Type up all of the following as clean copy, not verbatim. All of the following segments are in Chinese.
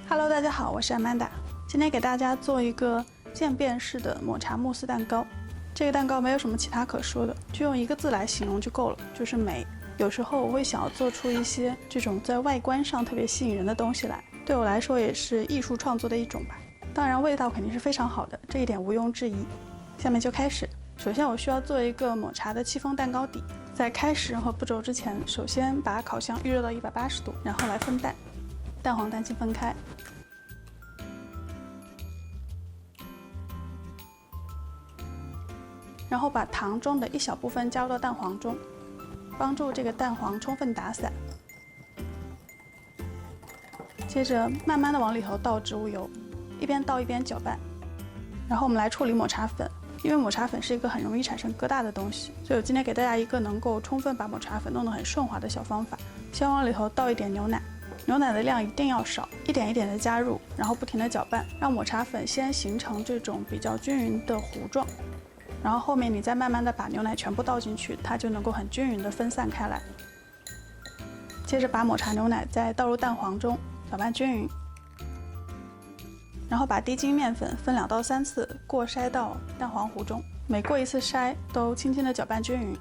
Hello， 大家好，我是 Amanda。今天给大家做一个渐变式的抹茶慕斯蛋糕。这个蛋糕没有什么其他可说的，就用一个字来形容就够了，就是美。有时候我会想要做出一些这种在外观上特别吸引人的东西来，对我来说也是艺术创作的一种吧。当然，味道肯定是非常好的，这一点毋庸置疑。下面就开始。首先，我需要做一个抹茶的戚风蛋糕底。在开始任何步骤之前，首先把烤箱预热到180度，然后来分蛋，蛋黄、蛋清分开。然后把糖中的一小部分加入到蛋黄中，帮助这个蛋黄充分打散。接着慢慢的往里头倒植物油，一边倒一边搅拌。然后我们来处理抹茶粉，因为抹茶粉是一个很容易产生疙瘩的东西，所以我今天给大家一个能够充分把抹茶粉弄得很顺滑的小方法。先往里头倒一点牛奶，牛奶的量一定要少，一点一点的加入，然后不停的搅拌，让抹茶粉先形成这种比较均匀的糊状。然后后面你再慢慢的把牛奶全部倒进去，它就能够很均匀的分散开来。接着把抹茶牛奶再倒入蛋黄中，搅拌均匀。然后把低筋面粉分2到3次过筛到蛋黄糊中，每过一次筛都轻轻的搅拌均匀。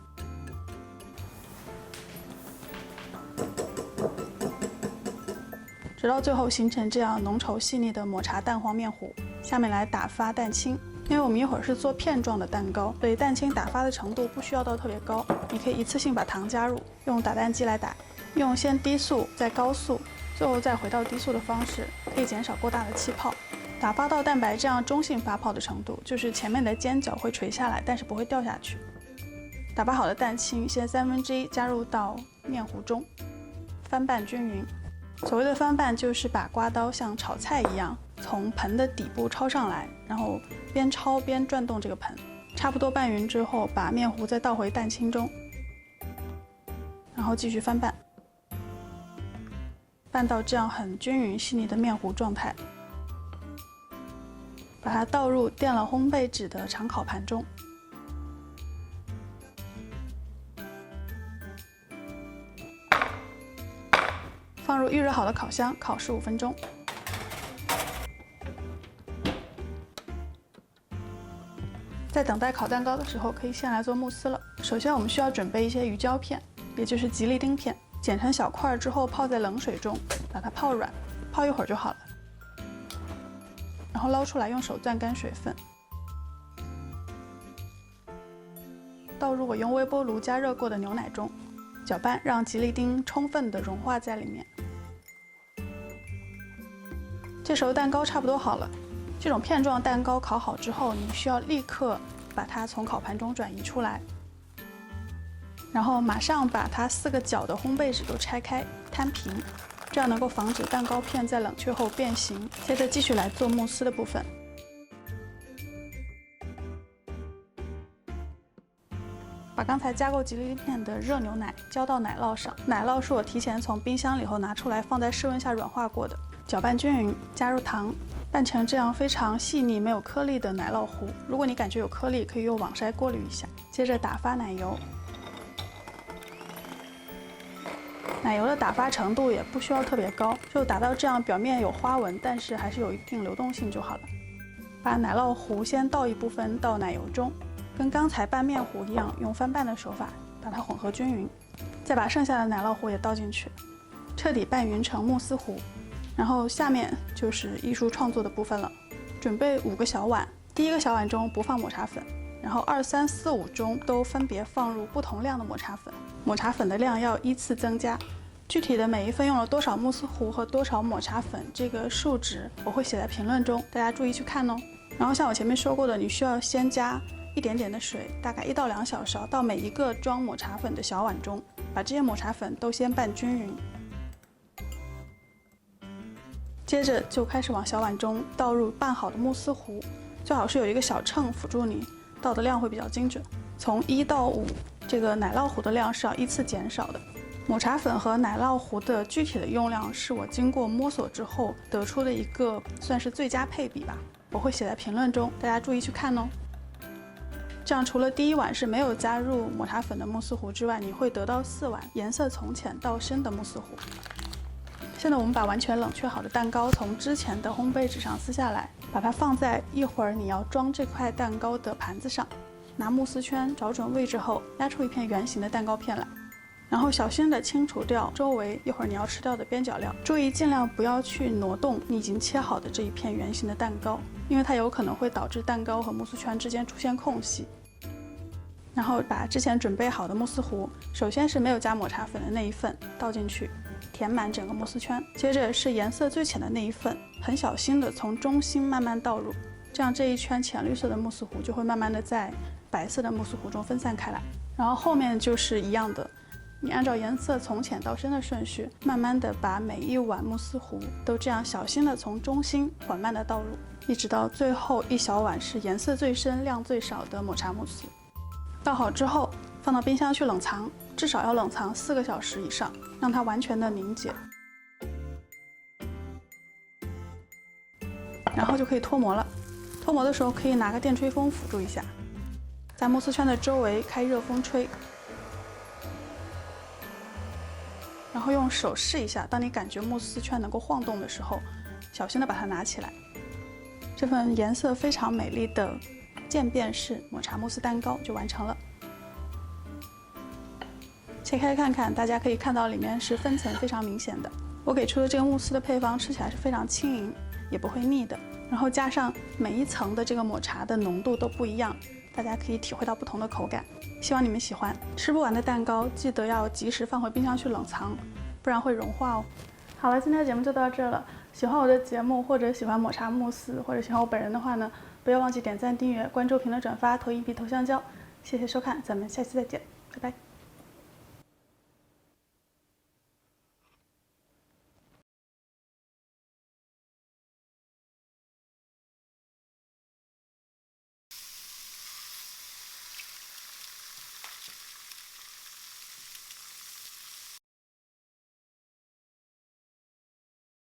直到最后形成这样浓稠细腻的抹茶蛋黄面糊。下面来打发蛋清。因为我们一会儿是做片状的蛋糕，所以蛋清打发的程度不需要到特别高，你可以一次性把糖加入，用打蛋机来打，用先低速再高速，最后再回到低速的方式，可以减少过大的气泡。打发到蛋白这样中性发泡的程度，就是前面的尖角会垂下来，但是不会掉下去。打发好的蛋清先1/3加入到面糊中，翻拌均匀。所谓的翻拌就是把刮刀像炒菜一样，从盆的底部抄上来，然后边抄边转动这个盆。差不多拌匀之后，把面糊再倒回蛋清中，然后继续翻拌，拌到这样很均匀细腻的面糊状态。把它倒入垫了烘焙纸的长烤盘中。放入预热好的烤箱，烤15分钟。在等待烤蛋糕的时候，可以先来做慕斯了。首先，我们需要准备一些鱼胶片，也就是吉利丁片，剪成小块之后泡在冷水中，把它泡软，泡一会儿就好了。然后捞出来，用手攥干水分，倒入我用微波炉加热过的牛奶中，搅拌，让吉利丁充分的融化在里面。这时候蛋糕差不多好了。这种片状蛋糕烤好之后，你需要立刻把它从烤盘中转移出来，然后马上把它4个角的烘焙纸都拆开摊平，这样能够防止蛋糕片在冷却后变形。接着继续来做慕斯的部分。把刚才加过吉利丁片的热牛奶浇到奶酪上，奶酪是我提前从冰箱里后拿出来放在室温下软化过的。搅拌均匀，加入糖，拌成这样非常细腻没有颗粒的奶酪糊。如果你感觉有颗粒，可以用网筛过滤一下。接着打发奶油，奶油的打发程度也不需要特别高，就打到这样表面有花纹，但是还是有一定流动性就好了。把奶酪糊先倒一部分到奶油中，跟刚才拌面糊一样，用翻拌的手法把它混合均匀，再把剩下的奶酪糊也倒进去，彻底拌匀成慕斯糊。然后下面就是艺术创作的部分了。准备5个小碗，第一个小碗中不放抹茶粉，然后2、3、4、5中都分别放入不同量的抹茶粉。抹茶粉的量要依次增加，具体的每一份用了多少慕斯糊和多少抹茶粉，这个数值我会写在评论中，大家注意去看哦。然后像我前面说过的，你需要先加一点点的水，大概1到2小勺到每一个装抹茶粉的小碗中，把这些抹茶粉都先拌均匀。接着就开始往小碗中倒入拌好的慕斯糊，最好是有一个小秤辅助你，倒的量会比较精准。从1到5，这个奶酪糊的量是要依次减少的。抹茶粉和奶酪糊的具体的用量是我经过摸索之后得出的一个算是最佳配比吧，我会写在评论中，大家注意去看哦。这样除了第一碗是没有加入抹茶粉的慕斯糊之外，你会得到4碗颜色从浅到深的慕斯糊。现在我们把完全冷却好的蛋糕从之前的烘焙纸上撕下来，把它放在一会儿你要装这块蛋糕的盘子上，拿慕斯圈找准位置后，压出一片圆形的蛋糕片来，然后小心地清除掉周围一会儿你要吃掉的边角料，注意尽量不要去挪动你已经切好的这一片圆形的蛋糕，因为它有可能会导致蛋糕和慕斯圈之间出现空隙。然后把之前准备好的慕斯糊，首先是没有加抹茶粉的那一份倒进去，填满整个慕斯圈，接着是颜色最浅的那一份，很小心的从中心慢慢倒入，这样这一圈浅绿色的慕斯糊就会慢慢的在白色的慕斯糊中分散开来。然后后面就是一样的，你按照颜色从浅到深的顺序，慢慢的把每一碗慕斯糊都这样小心的从中心缓慢的倒入，一直到最后一小碗是颜色最深、量最少的抹茶慕斯。倒好之后，放到冰箱去冷藏，至少要冷藏4个小时以上，让它完全的凝结。然后就可以脱模了。脱模的时候可以拿个电吹风辅助一下，在慕斯圈的周围开热风吹，然后用手试一下，当你感觉慕斯圈能够晃动的时候，小心的把它拿起来。这份颜色非常美丽的渐变式抹茶慕斯蛋糕就完成了。切开看看，大家可以看到里面是分层非常明显的。我给出的这个慕斯的配方吃起来是非常轻盈，也不会腻的。然后加上每一层的这个抹茶的浓度都不一样，大家可以体会到不同的口感。希望你们喜欢。吃不完的蛋糕记得要及时放回冰箱去冷藏，不然会融化哦。好了，今天的节目就到这了。喜欢我的节目，或者喜欢抹茶慕斯，或者喜欢我本人的话呢，不要忘记点赞、订阅、关注、评论、转发、投硬币、投香蕉。谢谢收看，咱们下期再见，拜拜。